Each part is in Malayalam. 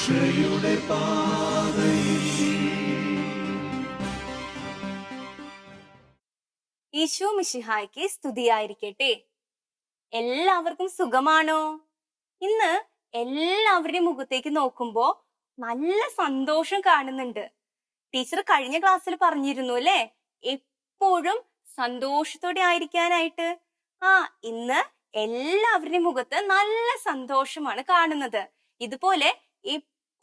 രക്ഷയുടെ പാതയിൽ. ഈശോ മിശിഹായ്ക്ക് സ്തുതിയായിരിക്കട്ടെ. എല്ലാവർക്കും സുഖമാണോ? ഇന്ന് എല്ലാവരുടെയും മുഖത്തേക്ക് നോക്കുമ്പോ നല്ല സന്തോഷം കാണുന്നുണ്ട്. ടീച്ചർ കഴിഞ്ഞ ക്ലാസ്സിൽ പറഞ്ഞിരുന്നു അല്ലേ, എപ്പോഴും സന്തോഷത്തോടെ ആയിരിക്കാനായിട്ട്. ഇന്ന് എല്ലാവരുടെയും മുഖത്ത് നല്ല സന്തോഷമാണ് കാണുന്നത്. ഇതുപോലെ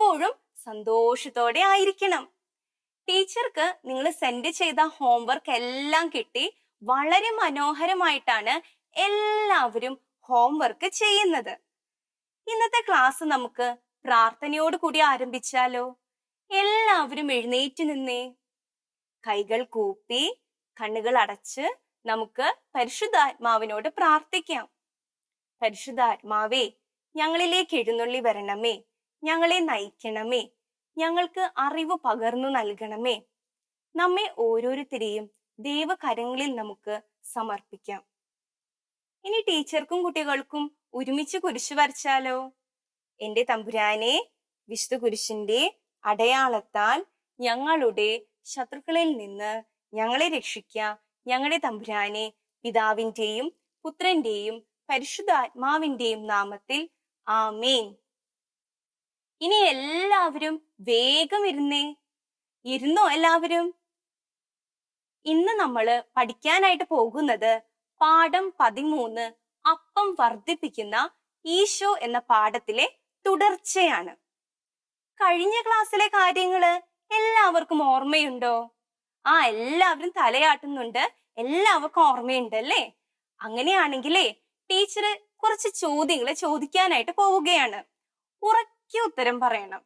എപ്പോഴും സന്തോഷത്തോടെ ആയിരിക്കണം. ടീച്ചർക്ക് നിങ്ങൾ സെൻഡ് ചെയ്ത ഹോംവർക്ക് എല്ലാം കിട്ടി. വളരെ മനോഹരമായിട്ടാണ് എല്ലാവരും ഹോംവർക്ക് ചെയ്യുന്നത്. ഇന്നത്തെ ക്ലാസ് നമുക്ക് പ്രാർത്ഥനയോട് കൂടി ആരംഭിച്ചാലോ? എല്ലാവരും എഴുന്നേറ്റ് നിന്നേ. കൈകൾ കൂപ്പി കണ്ണുകൾ അടച്ച് നമുക്ക് പരിശുദ്ധാത്മാവിനോട് പ്രാർത്ഥിക്കാം. പരിശുദ്ധാത്മാവേ, ഞങ്ങളിലേക്ക് എഴുന്നള്ളി വരണമേ, ഞങ്ങളെ നയിക്കണമേ, ഞങ്ങൾക്ക് അറിവ് പകർന്നു നൽകണമേ. നമ്മെ ഓരോരുത്തരെയും ദൈവകരങ്ങളിൽ നമുക്ക് സമർപ്പിക്കാം. ഇനി ടീച്ചർക്കും കുട്ടികൾക്കും ഒരുമിച്ച് കുരിശ് വരച്ചാലോ? എന്റെ തമ്പുരാനെ, വിശുദ്ധ കുരിശിന്റെ അടയാളത്താൽ ഞങ്ങളുടെ ശത്രുക്കളിൽ നിന്ന് ഞങ്ങളെ രക്ഷിക്കാം. ഞങ്ങളുടെ തമ്പുരാനെ, പിതാവിന്റെയും പുത്രന്റെയും പരിശുദ്ധാത്മാവിന്റെയും നാമത്തിൽ ആമേൻ. ഇനി എല്ലാവരും വേഗം ഇരുന്നോ എല്ലാവരും? ഇന്ന് നമ്മള് പഠിക്കാനായിട്ട് പോകുന്നത് പാഠം 13 അപ്പം വർദ്ധിപ്പിക്കുന്ന ഈശോ എന്ന പാഠത്തിലെ തുടർച്ചയാണ്. കഴിഞ്ഞ ക്ലാസ്സിലെ കാര്യങ്ങള് എല്ലാവർക്കും ഓർമ്മയുണ്ടോ? എല്ലാവരും തലയാട്ടുന്നുണ്ട്. എല്ലാവർക്കും ഓർമ്മയുണ്ട് അല്ലേ? അങ്ങനെയാണെങ്കിലേ ടീച്ചറ് കുറച്ച് ചോദ്യങ്ങള് ചോദിക്കാനായിട്ട് പോവുകയാണ്. ഉറക്കെ ഉത്തരം പറയണം.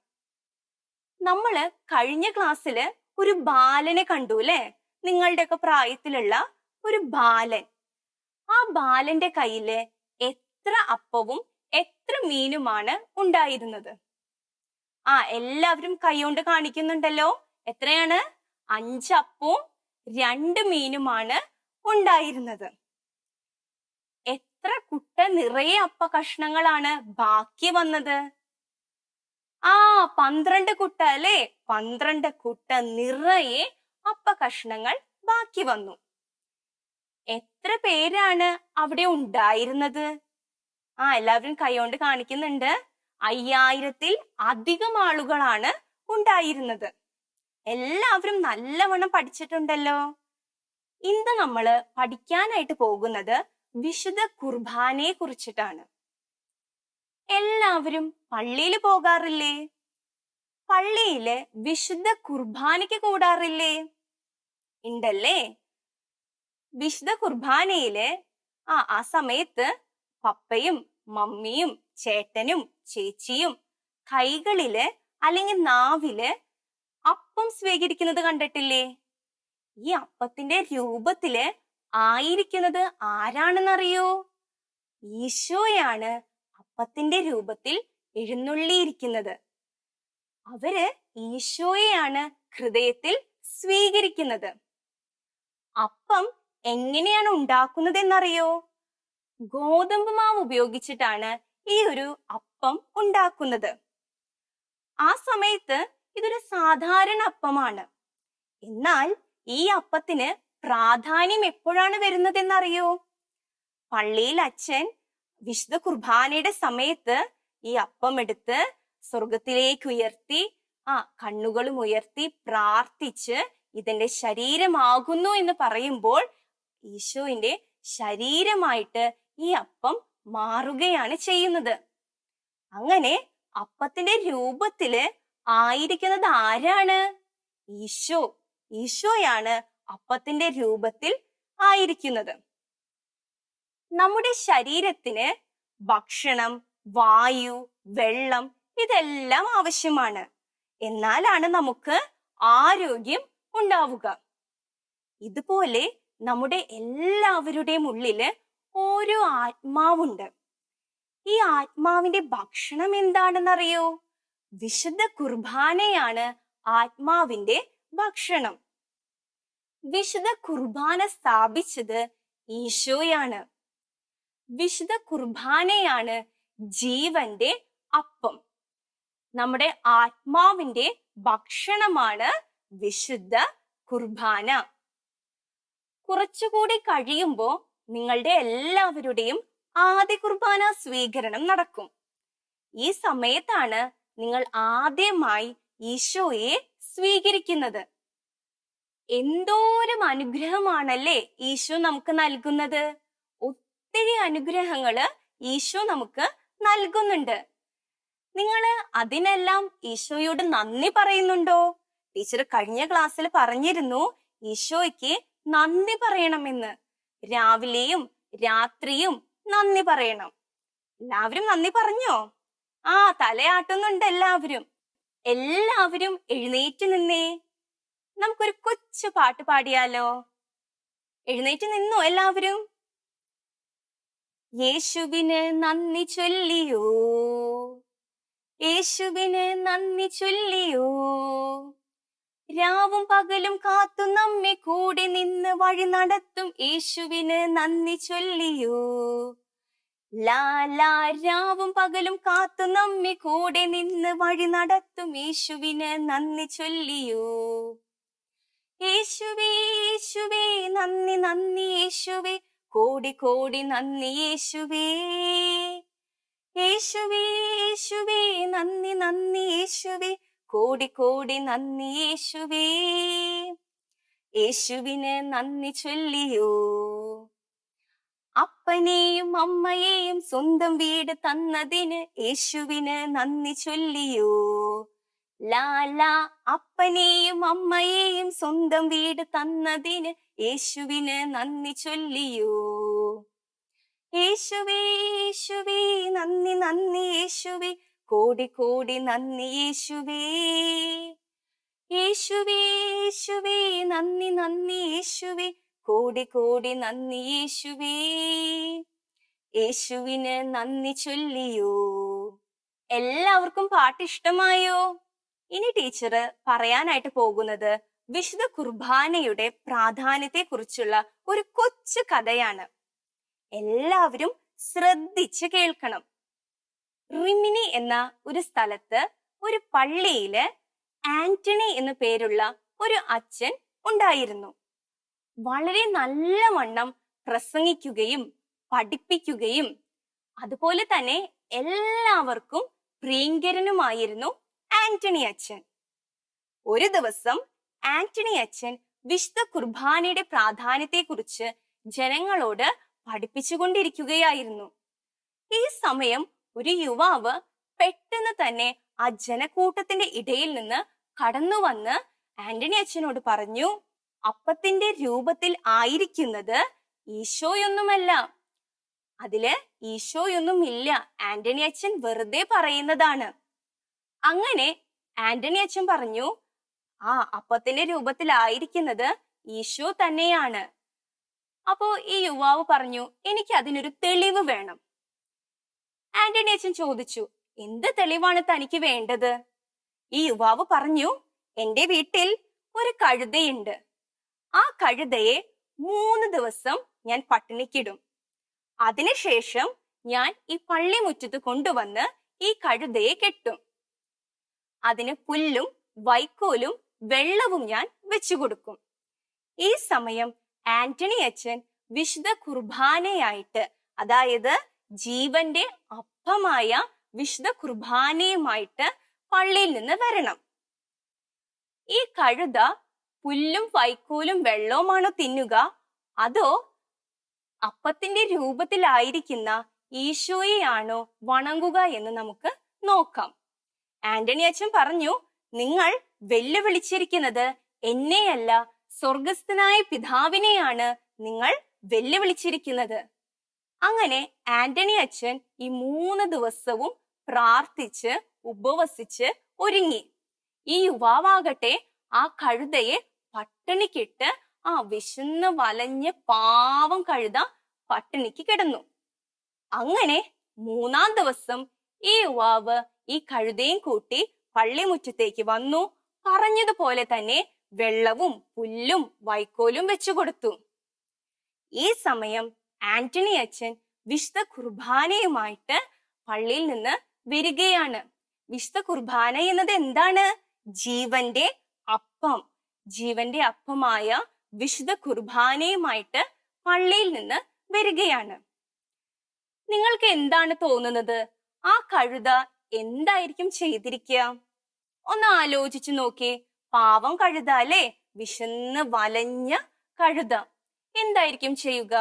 നമ്മള് കഴിഞ്ഞ ക്ലാസ്സില് ഒരു ബാലനെ കണ്ടു അല്ലേ? നിങ്ങളുടെയൊക്കെ പ്രായത്തിലുള്ള ഒരു ബാലൻ. ആ ബാലന്റെ കയ്യില് എത്ര അപ്പവും എത്ര മീനുമാണ് ഉണ്ടായിരുന്നത്? എല്ലാവരും കൈകൊണ്ട് കാണിക്കുന്നുണ്ടല്ലോ. എത്രയാണ്? 5 അപ്പവും 2 മീനുമാണ് ഉണ്ടായിരുന്നത്. എത്ര കുട്ട നിറയെ അപ്പ കഷ്ണങ്ങളാണ് ബാക്കി വന്നത്? 12 കുട്ട അല്ലേ? 12 കുട്ട നിറയെ അപ്പ കഷ്ണങ്ങൾ ബാക്കി വന്നു. എത്ര പേരാണ് അവിടെ ഉണ്ടായിരുന്നത്? എല്ലാവരും കൈകൊണ്ട് കാണിക്കുന്നുണ്ട്. 5000-ൽ അധികം ആളുകളാണ് ഉണ്ടായിരുന്നത്. എല്ലാവരും നല്ലവണ്ണം പഠിച്ചിട്ടുണ്ടല്ലോ. ഇന്ന് നമ്മള് പഠിക്കാനായിട്ട് പോകുന്നത് വിശുദ്ധ കുർബാനയെ കുറിച്ചിട്ടാണ്. എല്ലാവരും പള്ളിയിൽ പോകാറില്ലേ? പള്ളിയില് വിശുദ്ധ കുർബാനയ്ക്ക് കൂടാറില്ലേ? ഉണ്ടല്ലേ. വിശുദ്ധ കുർബാനയില് ആ സമയത്ത് പപ്പയും മമ്മിയും ചേട്ടനും ചേച്ചിയും കൈകളില് അല്ലെങ്കിൽ നാവില് അപ്പം സ്വീകരിക്കുന്നത് കണ്ടിട്ടില്ലേ? ഈ അപ്പത്തിന്റെ രൂപത്തില് ആയിരിക്കുന്നത് ആരാണെന്നറിയോ? ഈശോയാണ് അപ്പത്തിന്റെ രൂപത്തിൽ എഴുന്നള്ളിയിരിക്കുന്നത്. അവര് ഈശോയെയാണ് ഹൃദയത്തിൽ സ്വീകരിക്കുന്നത്. അപ്പം എങ്ങനെയാണ് ഉണ്ടാക്കുന്നത് എന്നറിയോ? ഗോതമ്പ് മാവ് ഉപയോഗിച്ചിട്ടാണ് ഈ ഒരു അപ്പം ഉണ്ടാക്കുന്നത്. ആ സമയത്ത് ഇതൊരു സാധാരണ അപ്പമാണ്. എന്നാൽ ഈ അപ്പത്തിന് പ്രാധാന്യം എപ്പോഴാണ് വരുന്നത് എന്നറിയോ? പള്ളിയിൽ അച്ഛൻ വിശുദ്ധ കുർബാനയുടെ സമയത്ത് ഈ അപ്പം എടുത്ത് സ്വർഗത്തിലേക്ക് ഉയർത്തി കണ്ണുകളും ഉയർത്തി പ്രാർത്ഥിച്ച് ഇതെന്റെ ശരീരമാകുന്നു എന്ന് പറയുമ്പോൾ ഈശോയുടെ ശരീരമായിട്ട് ഈ അപ്പം മാറുകയാണ് ചെയ്യുന്നത്. അങ്ങനെ അപ്പത്തിന്റെ രൂപത്തില് ആയിരിക്കുന്നത് ആരാണ്? ഈശോയാണ് അപ്പത്തിന്റെ രൂപത്തിൽ ആയിരിക്കുന്നത്. നമ്മുടെ ശരീരത്തിന് ഭക്ഷണം, വായു, വെള്ളം ഇതെല്ലാം ആവശ്യമാണ്. എന്നാലാണ് നമുക്ക് ആരോഗ്യം ഉണ്ടാവുക. ഇതുപോലെ നമ്മുടെ എല്ലാവരുടെയും ഉള്ളില് ഓരോ ആത്മാവുണ്ട്. ഈ ആത്മാവിന്റെ ഭക്ഷണം എന്താണെന്നറിയോ? വിശുദ്ധ കുർബാനയാണ് ആത്മാവിന്റെ ഭക്ഷണം. വിശുദ്ധ കുർബാന സ്ഥാപിച്ചത് ഈശോയാണ്. വിശുദ്ധ കുർബാനയാണ് ജീവന്റെ അപ്പം. നമ്മുടെ ആത്മാവിന്റെ ഭക്ഷണമാണ് വിശുദ്ധ കുർബാന. കുറച്ചുകൂടി കഴിയുമ്പോ നിങ്ങളുടെ എല്ലാവരുടെയും ആദ്യ കുർബാന സ്വീകരണം നടക്കും. ഈ സമയത്താണ് നിങ്ങൾ ആദ്യമായി ഈശോയെ സ്വീകരിക്കുന്നത്. എന്തോരം അനുഗ്രഹമാണല്ലേ ഈശോ നമുക്ക് നൽകുന്നത്. ഒത്തിരി അനുഗ്രഹങ്ങള് ഈശോ നമുക്ക് നൽകുന്നുണ്ട്. നിങ്ങള് അതിനെല്ലാം ഈശോയോട് നന്ദി പറയുന്നുണ്ടോ? ടീച്ചർ കഴിഞ്ഞ ക്ലാസ്സിൽ പറഞ്ഞിരുന്നു ഈശോയ്ക്ക് നന്ദി പറയണമെന്ന്. രാവിലെയും രാത്രിയും നന്ദി പറയണം. എല്ലാവരും നന്ദി പറഞ്ഞോ? തലയാട്ടുന്നുണ്ട് എല്ലാവരും. എല്ലാവരും എഴുന്നേറ്റ് നിന്നേ. നമുക്കൊരു കൊച്ചു പാട്ട് പാടിയാലോ? എഴുന്നേറ്റ് നിന്നോ എല്ലാവരും? യേശുവിന് നന്ദി ചൊല്ലിയോ, യേശുവിന് നന്ദി ചൊല്ലിയോ, രാവും പകലും കാത്തു നമ്മെ കൂടെ നിന്ന് വഴി നടത്തും യേശുവിന് നന്ദി ചൊല്ലിയോ. ലാലാ രാവും പകലും കാത്തു നമ്മെ കൂടെ നിന്ന് വഴി നടത്തും യേശുവിന് നന്ദി ചൊല്ലിയോ. യേശുവേ യേശുവേ നന്ദി നന്ദി യേശുവേ, കോടി കോടി നന്ദി യേശുവേ. യേശുവേ യേശുവേ നന്ദി നന്ദി യേശുവേ, കോടി കോടി നന്ദി യേശുവേ. യേശുവിന് നന്ദി ചൊല്ലിയോ. അപ്പനെയും അമ്മയെയും സ്വന്തം വീട് തന്നതിന് യേശുവിന് നന്ദി ചൊല്ലിയോ. ലാലാ അപ്പനെയും അമ്മയെയും സ്വന്തം വീട് തന്നതിന് യേശുവിന് നന്ദി ചൊല്ലിയോ. യേശുവേ യേശുവേ നന്ദി നന്ദി യേശുവേ, കോടി കോടി നന്ദി യേശുവേ. യേശുവേ യേശുവേ നന്ദി നന്ദി യേശുവേ, കോടി കോടി നന്ദി യേശുവേ. യേശുവിന് നന്ദി ചൊല്ലിയോ. എല്ലാവർക്കും പാട്ട് ഇഷ്ടമായോ? ഇനി ടീച്ചർ പറയാനായിട്ട് പോകുന്നത് വിശുദ്ധ കുർബാനയുടെ പ്രാധാന്യത്തെ കുറിച്ചുള്ള ഒരു കൊച്ചു കഥയാണ്. എല്ലാവരും ശ്രദ്ധിച്ച് കേൾക്കണം. റിമിനി എന്ന ഒരു സ്ഥലത്ത് ഒരു പള്ളിയില് ആന്റണി എന്നു പേരുള്ള ഒരു അച്ഛൻ ഉണ്ടായിരുന്നു. വളരെ നല്ലവണ്ണം പ്രസംഗിക്കുകയും പഠിപ്പിക്കുകയും അതുപോലെ തന്നെ എല്ലാവർക്കും പ്രിയങ്കരനുമായിരുന്നു ആന്റണി അച്ഛൻ. ഒരു ദിവസം ആന്റണി അച്ഛൻ വിശുദ്ധ കുർബാനയുടെ പ്രാധാന്യത്തെ കുറിച്ച് ജനങ്ങളോട് പഠിപ്പിച്ചുകൊണ്ടിരിക്കുകയായിരുന്നു. ഈ സമയം ഒരു യുവാവ് പെട്ടെന്ന് തന്നെ ആ ജനക്കൂട്ടത്തിന്റെ ഇടയിൽ നിന്ന് കടന്നു വന്ന് ആന്റണി അച്ഛനോട് പറഞ്ഞു, അപ്പത്തിന്റെ രൂപത്തിൽ ആയിരിക്കുന്നത് ഈശോയൊന്നുമല്ല, അതില് ഈശോയൊന്നും ഇല്ല, ആന്റണി അച്ഛൻ വെറുതെ പറയുന്നതാണ്. അങ്ങനെ ആന്റണി അച്ഛൻ പറഞ്ഞു, അപ്പത്തിന്റെ രൂപത്തിലായിരിക്കുന്നത് ഈശോ തന്നെയാണ്. അപ്പോ ഈ യുവാവ് പറഞ്ഞു, എനിക്ക് അതിനൊരു തെളിവ് വേണം. ആന്റണി അച്ഛൻ ചോദിച്ചു, എന്ത് തെളിവാണ് തനിക്ക് വേണ്ടത്? ഈ യുവാവ് പറഞ്ഞു, എന്റെ വീട്ടിൽ ഒരു കഴുതയുണ്ട്. ആ കഴുതയെ 3 ദിവസം ഞാൻ പട്ടിണിക്കിടും. അതിനുശേഷം ഞാൻ ഈ പള്ളിമുറ്റത്ത് കൊണ്ടുവന്ന് ഈ കഴുതയെ കെട്ടും. അതിന് പുല്ലും വൈക്കോലും വെള്ളവും ഞാൻ വെച്ചു കൊടുക്കും. ഈ സമയം ആന്റണി അച്ഛൻ വിശുദ്ധ കുർബാനയായിട്ട്, അതായത് ജീവന്റെ അപ്പമായ വിശുദ്ധ കുർബാനയുമായിട്ട് പള്ളിയിൽ നിന്ന് വരണം. ഈ കഴുത പുല്ലും വൈക്കോലും വെള്ളവുമാണോ തിന്നുക, അതോ അപ്പത്തിന്റെ രൂപത്തിലായിരിക്കുന്ന ഈശോയെയാണോ വണങ്ങുക എന്ന് നമുക്ക് നോക്കാം. ആന്റണി അച്ഛൻ പറഞ്ഞു, നിങ്ങൾ വെല്ലുവിളിച്ചിരിക്കുന്നത് എന്നെയല്ല, സ്വർഗസ്ഥനായ പിതാവിനെയാണ് നിങ്ങൾ വെല്ലുവിളിച്ചിരിക്കുന്നത്. അങ്ങനെ ആന്റണി അച്ഛൻ ഈ 3 ദിവസവും പ്രാർത്ഥിച്ച് ഉപവസിച്ച് ഒരുങ്ങി. ഈ യുവാവാകട്ടെ ആ കഴുതയെ പട്ടിണിക്കിട്ട് വിശന്ന് വലഞ്ഞ് പാവം കഴുത പട്ടിണിക്ക് കിടന്നു. അങ്ങനെ 3-ാം ദിവസം ഈ യുവാവ് ഈ കഴുതയും കൂട്ടി പള്ളിമുറ്റത്തേക്ക് വന്നു. പറഞ്ഞതുപോലെ തന്നെ വെള്ളവും പുല്ലും വൈക്കോലും വെച്ചു കൊടുത്തു. ഈ സമയം ആന്റണി അച്ഛൻ വിശുദ്ധ കുർബാനയുമായിട്ട് പള്ളിയിൽ നിന്ന് വരികയാണ്. വിശുദ്ധ കുർബാന എന്നത് എന്താണ്? ജീവന്റെ അപ്പം. ജീവന്റെ അപ്പമായ വിശുദ്ധ കുർബാനയുമായിട്ട് പള്ളിയിൽ നിന്ന് വരികയാണ്. നിങ്ങൾക്ക് എന്താണ് തോന്നുന്നത്? ആ കഴുത എന്തായിരിക്കും ചെയ്തിരിക്കുക? ഒന്ന് ആലോചിച്ചു നോക്കി. പാവം കഴുത അല്ലേ? വിശന്ന് വലഞ്ഞ കഴുത എന്തായിരിക്കും ചെയ്യുക?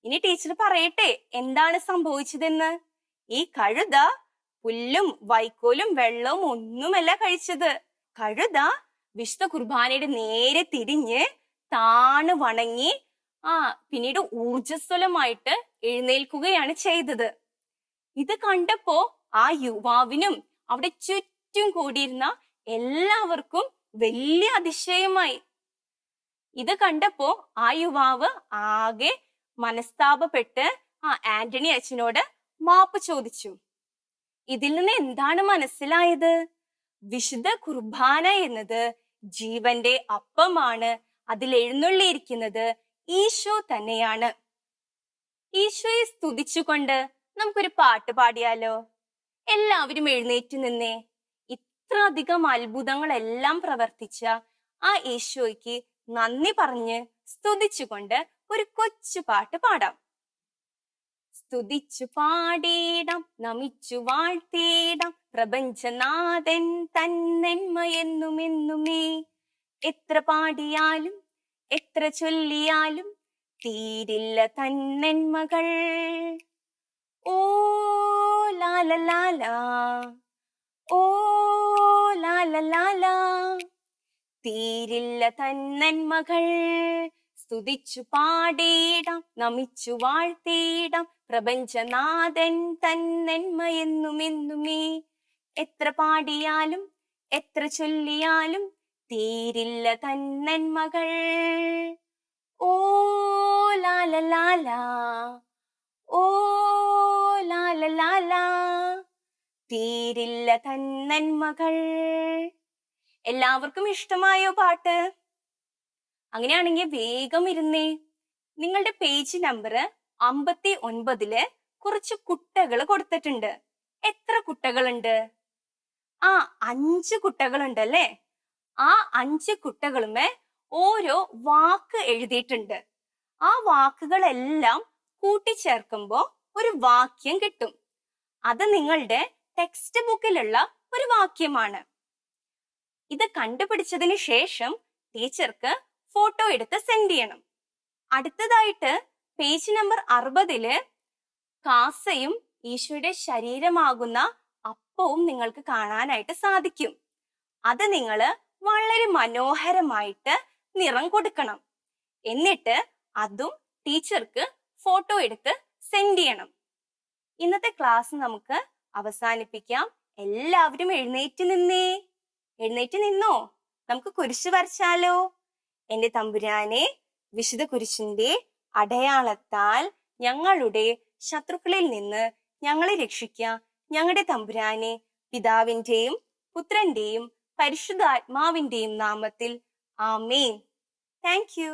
ഇനി ടീച്ചർ പറയട്ടെ എന്താണ് സംഭവിച്ചതെന്ന്. ഈ കഴുത പുല്ലും വൈക്കോലും വെള്ളവും ഒന്നുമല്ല കഴിച്ചത്. കഴുത വിശുദ്ധ കുർബാനയുടെ നേരെ തിരിഞ്ഞ് താണ് വണങ്ങി പിന്നീട് ഊർജ്ജസ്വലമായിട്ട് എഴുന്നേൽക്കുകയാണ് ചെയ്തത്. ഇത് കണ്ടപ്പോ ആ യുവാവിനും അവിടെ ചുറ്റും കൂടിയിരുന്ന എല്ലാവർക്കും വലിയ അതിശയമായി. ഇത് കണ്ടപ്പോ ആ യുവാവ് ആകെ മനസ്താപപ്പെട്ട് ആന്റണി അച്ഛനോട് മാപ്പ് ചോദിച്ചു. ഇതിൽ നിന്ന് എന്താണ് മനസ്സിലായത്? വിശുദ്ധ കുർബാന എന്നത് ജീവന്റെ അപ്പമാണ്. അതിൽ എഴുന്നള്ളിയിരിക്കുന്നത് ഈശോ തന്നെയാണ്. ഈശോയെ സ്തുതിച്ചുകൊണ്ട് നമുക്കൊരു പാട്ട് പാടിയാലോ? എല്ലാവരും എഴുന്നേറ്റ് നിന്നേ. ഇത്ര അധികം അത്ഭുതങ്ങളെല്ലാം പ്രവർത്തിച്ച ആ ഈശോയ്ക്ക് നന്ദി പറഞ്ഞ് സ്തുതിച്ചുകൊണ്ട് ഒരു കൊച്ചു പാട്ട് പാടാം. സ്തുതിച്ചു പാടിയിടാം, നമിച്ചു വാഴ്ത്തിയിടാം, പ്രപഞ്ചനാഥൻ തന്നെന്മയെന്നുമെന്നുമേ. എത്ര പാടിയാലും എത്ര ചൊല്ലിയാലും തീരില്ല തന്നെന്മകൾ. ഓ ലാല ഓ ലാല തീരില്ല തന്നെന്മകൾ. സ്തുതിച്ചു പാടിയിടാം, നമിച്ചു വാഴ്ത്തിയിടാം, പ്രപഞ്ചനാഥൻ തന്നെന്മയെന്നുമെന്നുമേ. എത്ര പാടിയാലും എത്ര ചൊല്ലിയാലും തീരില്ല തന്നെന്മകൾ. ഓ ലാല ഓ ലാല തീരില്ല തന്നെന്മകൾ. എല്ലാവർക്കും ഇഷ്ടമായോ പാട്ട്? അങ്ങനെയാണെങ്കിൽ വേഗം ഇരുന്നേ. നിങ്ങളുടെ പേജ് നമ്പർ 59 കുറച്ച് കുട്ടകൾ കൊടുത്തിട്ടുണ്ട്. എത്ര കുട്ടകളുണ്ട്? 5 കുട്ടകളുണ്ട് അല്ലേ? ആ 5 കുട്ടകളുമേ ഓരോ വാക്ക് എഴുതിയിട്ടുണ്ട്. ആ വാക്കുകളെല്ലാം കൂട്ടിച്ചേർക്കുമ്പോ ഒരു വാക്യം കിട്ടും. അത് നിങ്ങളുടെ ടെക്സ്റ്റ് ബുക്കിലുള്ള ഒരു വാക്യമാണ്. ഇത് കണ്ടുപിടിച്ചതിന് ശേഷം ടീച്ചർക്ക് ഫോട്ടോ എടുത്ത് സെൻഡ് ചെയ്യണം. അടുത്തതായിട്ട് പേജ് നമ്പർ 60 കാസയും ഈശോയുടെ ശരീരമാകുന്ന അപ്പവും നിങ്ങൾക്ക് കാണാനായിട്ട് സാധിക്കും. അത് നിങ്ങൾ വളരെ മനോഹരമായിട്ട് നിറം കൊടുക്കണം. എന്നിട്ട് അതും ടീച്ചർക്ക് ഫോട്ടോ എടുത്ത് സെൻഡ് ചെയ്യണം. ഇന്നത്തെ ക്ലാസ് നമുക്ക് അവസാനിപ്പിക്കാം. എല്ലാവരും എഴുന്നേറ്റ് നിന്നേ. എഴുന്നേറ്റ് നിന്നോ? നമുക്ക് കുരിശ് വരച്ചാലോ? എന്റെ തമ്പുരാനെ, വിശുദ്ധ കുരിശിന്റെ അടയാളത്താൽ ഞങ്ങളുടെ ശത്രുക്കളിൽ നിന്ന് ഞങ്ങളെ രക്ഷിക്കുക. ഞങ്ങളുടെ തമ്പുരാനെ, പിതാവിന്റെയും പുത്രന്റെയും പരിശുദ്ധാത്മാവിന്റെയും നാമത്തിൽ ആമേൻ. Thank you.